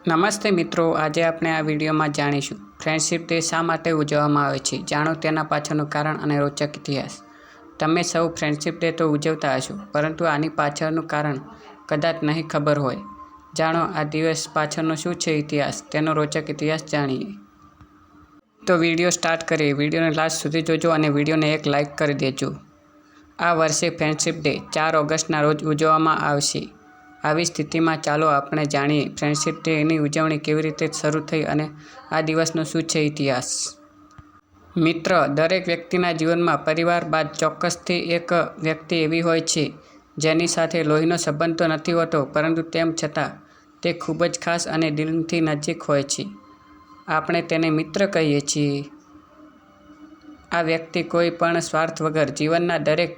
નમસ્તે મિત્રો, આજે આપણે આ વિડીયોમાં જાણીશું ફ્રેન્ડશિપ ડે શા માટે ઉજવવામાં આવે છે. જાણો તેના પાછળનું કારણ અને રોચક ઇતિહાસ. તમે સૌ ફ્રેન્ડશિપ ડે તો ઉજવતા હશો, પરંતુ આની પાછળનું કારણ કદાચ નહીં ખબર હોય. જાણો આ દિવસ પાછળનો શું છે ઇતિહાસ, તેનો રોચક ઇતિહાસ જાણીએ. તો વિડીયો સ્ટાર્ટ કરીએ. વિડીયોને લાસ્ટ સુધી જોજો અને વિડીયોને એક લાઇક કરી દેજો. આ વર્ષે ફ્રેન્ડશિપ ડે 4 ઓગસ્ટના રોજ ઉજવવામાં આવશે. આવી સ્થિતિમાં ચાલો આપણે જાણીએ ફ્રેન્ડશિપ ડેની ઉજવણી કેવી રીતે શરૂ થઈ અને આ દિવસનો શું છે ઇતિહાસ. મિત્ર, દરેક વ્યક્તિના જીવનમાં પરિવાર બાદ ચોક્કસથી એક વ્યક્તિ એવી હોય છે જેની સાથે લોહીનો સંબંધ તો નથી હોતો, પરંતુ તેમ છતાં તે ખૂબ જ ખાસ અને દિલથી નજીક હોય છે. આપણે તેને મિત્ર કહીએ છીએ. આ વ્યક્તિ કોઈ પણ સ્વાર્થ વગર જીવનના દરેક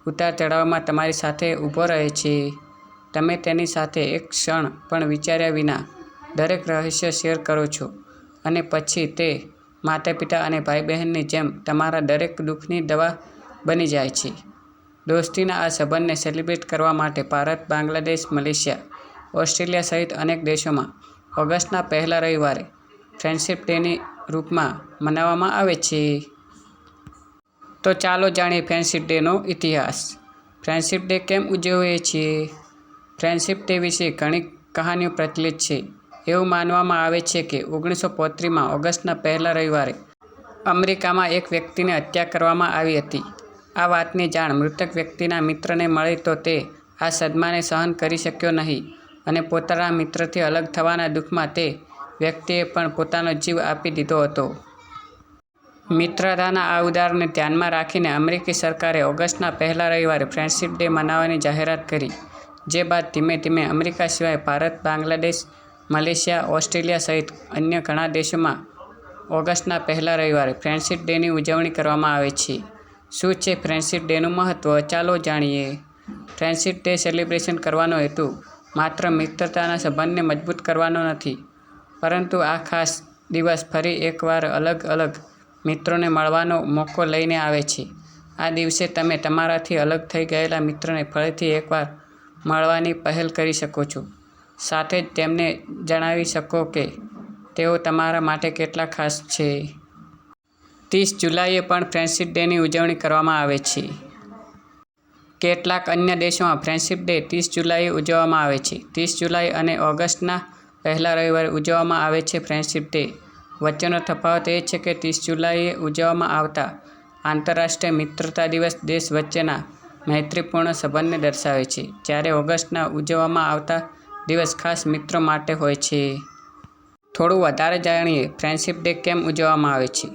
ઉતાર ચઢાવમાં તમારી સાથે ઊભો રહે છે. તમે તેની સાથે એક ક્ષણ પણ વિચાર્યા વિના દરેક રહસ્ય શેર કરો છો અને પછી તે માતા-પિતા અને ભાઈ-બહેનની જેમ તમારા દરેક દુઃખની દવા બની જાય છે. દોસ્તીના આ સંબંધને સેલિબ્રેટ કરવા માટે ભારત, બાંગ્લાદેશ, મલેશિયા, ઓસ્ટ્રેલિયા સહિત અનેક દેશોમાં ઓગસ્ટના પહેલા રવિવારે ફ્રેન્ડશિપ ડેની રૂપમાં મનાવવામાં આવે છે. તો ચાલો જાણીએ ફ્રેન્ડશિપ ડેનો ઇતિહાસ. ફ્રેન્ડશિપ ડે કેમ ઉજવીએ છીએ? ફ્રેન્ડશિપ ડે વિશે ઘણી કહાનીઓ પ્રચલિત છે. એવું માનવામાં આવે છે કે 1935માં ઓગસ્ટના પહેલા રવિવારે અમેરિકામાં એક વ્યક્તિની હત્યા કરવામાં આવી હતી. આ વાતની જાણ મૃતક વ્યક્તિના મિત્રને મળી તો તે આ સદમાને સહન કરી શક્યો નહીં અને પોતાના મિત્રથી અલગ થવાના દુઃખમાં તે વ્યક્તિએ પણ પોતાનો જીવ આપી દીધો હતો. મિત્રતાના આ ઉદાહરણને ધ્યાનમાં રાખીને અમેરિકી સરકારે ઓગસ્ટના પહેલા રવિવારે ફ્રેન્ડશિપ ડે મનાવવાની જાહેરાત કરી. જે બાદ ધીમે ધીમે અમેરિકા સિવાય ભારત, બાંગ્લાદેશ, મલેશિયા, ઓસ્ટ્રેલિયા સહિત અન્ય ઘણા દેશોમાં ઓગસ્ટના પહેલા રવિવારે ફ્રેન્ડશિપ ડેની ઉજવણી કરવામાં આવે છે. શું છે ફ્રેન્ડશિપ ડેનું મહત્ત્વ? ચાલો જાણીએ. ફ્રેન્ડશિપ ડે સેલિબ્રેશન કરવાનો હેતુ માત્ર મિત્રતાના સંબંધને મજબૂત કરવાનો નથી, પરંતુ આ ખાસ દિવસ ફરી એકવાર અલગ અલગ મિત્રોને મળવાનો મોકો લઈને આવે છે. આ દિવસે તમે તમારાથી અલગ થઈ ગયેલા મિત્રને ફરીથી એકવાર મળવાની પહેલ કરી શકો છો. સાથે જ તેમને જણાવી શકો કે તેઓ તમારા માટે કેટલા ખાસ છે. 30 જુલાઈએ પણ ફ્રેન્ડશિપ ડેની ઉજવણી કરવામાં આવે છે. કેટલાક અન્ય દેશોમાં ફ્રેન્ડશિપ ડે 30 જુલાઈએ ઉજવવામાં આવે છે. 30 જુલાઈ અને ઓગસ્ટના પહેલા રવિવારે ઉજવવામાં આવે છે ફ્રેન્ડશિપ ડે. વચ્ચેનો તફાવત એ છે કે 30 જુલાઈએ ઉજવવામાં આવતા આંતરરાષ્ટ્રીય મિત્રતા દિવસ દેશ વચ્ચેના મૈત્રીપૂર્ણ સંબંધને દર્શાવે છે, જ્યારે ઓગસ્ટના ઉજવવામાં આવતા દિવસ ખાસ મિત્રો માટે હોય છે. થોડું વધારે જાણીએ ફ્રેન્ડશિપ ડે કેમ ઉજવવામાં આવે છે.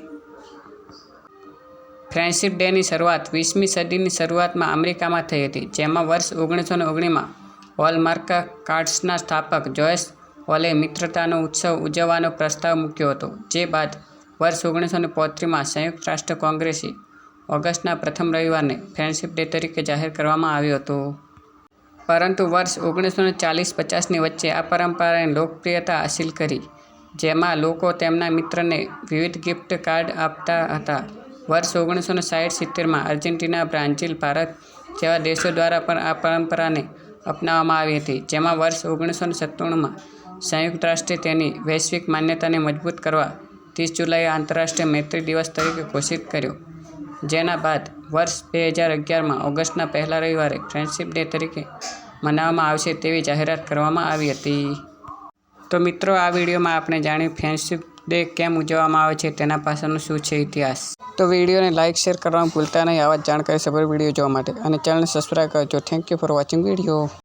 ફ્રેન્ડશિપ ડેની શરૂઆત 20મી સદીની શરૂઆતમાં અમેરિકામાં થઈ હતી, જેમાં વર્ષ 1919માં હોલમાર્ક કાર્ડ્સના સ્થાપક જોયસ હોલે મિત્રતાનો ઉત્સવ ઉજવવાનો પ્રસ્તાવ મૂક્યો હતો. જે બાદ વર્ષ 1935માં સંયુક્ત રાષ્ટ્ર કોંગ્રેસે ઓગસ્ટના પ્રથમ રવિવારને ફ્રેન્ડશિપ ડે તરીકે જાહેર કરવામાં આવ્યો હતો. પરંતુ વર્ષ 1940-50ની વચ્ચે આ પરંપરાએ લોકપ્રિયતા હાંસિલ કરી, જેમાં લોકો તેમના મિત્રને વિવિધ ગિફ્ટ કાર્ડ આપતા હતા. વર્ષ 1960-70માં અર્જેન્ટિના, બ્રાઝીલ, ભારત જેવા દેશો દ્વારા પણ આ પરંપરાને અપનાવવામાં આવી હતી, જેમાં વર્ષ 1997માં સંયુક્ત રાષ્ટ્રે તેની વૈશ્વિક માન્યતાને મજબૂત કરવા 30 જુલાઈએ આંતરરાષ્ટ્રીય મૈત્રી દિવસ તરીકે ઘોષિત કર્યો. જેના બાદ વર્ષ 2011માં ઓગસ્ટના પહેલા રવિવારે ફ્રેન્ડશિપ ડે તરીકે મનાવવામાં આવશે તેવી જાહેરાત કરવામાં આવી હતી. તો મિત્રો, આ વિડીયોમાં આપણે જાણ્યું ફ્રેન્ડશિપ ડે કેમ ઉજવવામાં આવે છે, તેના પાછળનું શું છે ઇતિહાસ. તો વિડીયોને લાઇક, શેર કરવાનું ભૂલતા નહીં આવા જ જાણકારી સભર વિડીયો જોવા માટે, અને ચેનલને સબસ્ક્રાઈબ કરજો. Thank you for watching video.